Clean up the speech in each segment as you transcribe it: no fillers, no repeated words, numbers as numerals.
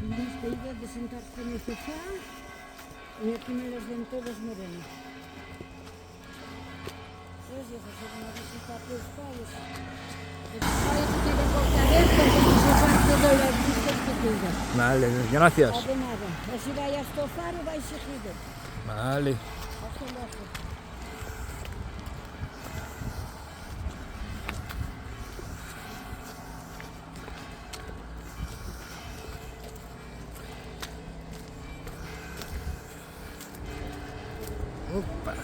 Tienes idea de sentarte en el sofá y aquí me las ven todas morenas. ¿Ves? Y eso es una visita a tus padres. Ay, tiene boca abierta, que se van todas las vistas que tengas. Vale, gracias. De nada. Así vayas a estofar o vais seguido. Vale. Hasta luego. Opa.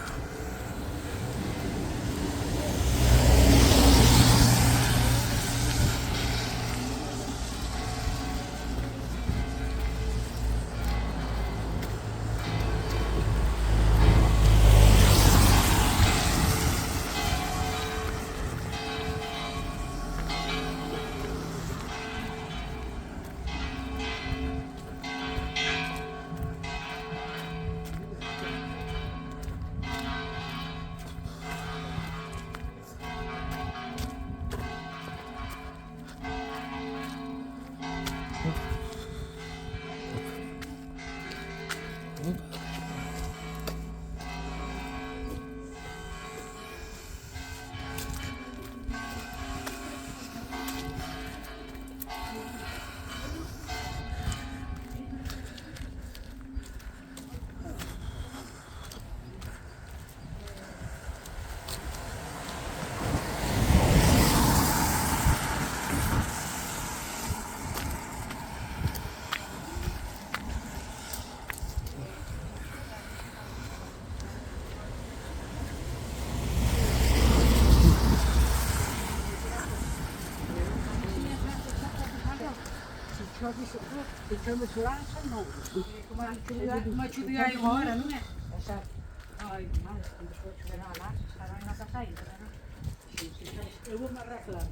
ficamos lá, só não. Uma tia de hora, não é? Ai, mas depois chegaram lá, estavam na nossa saída, né? Eu vou amarrar claro,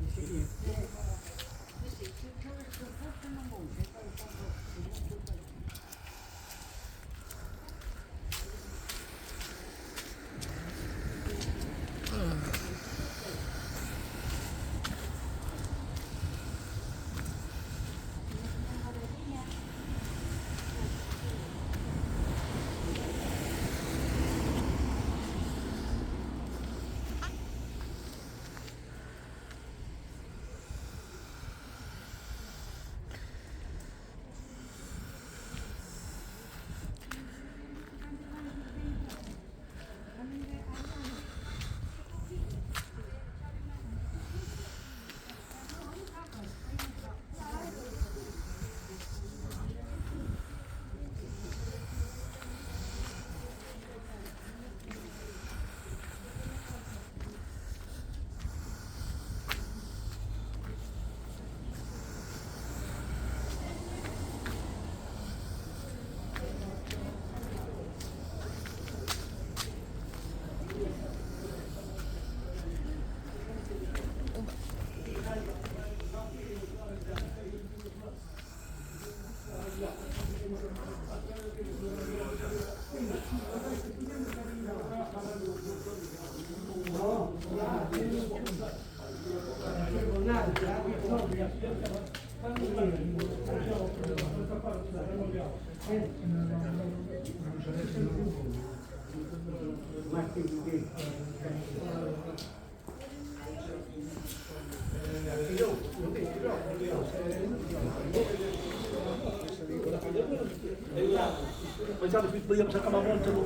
Pensate che vogliamo acabar montando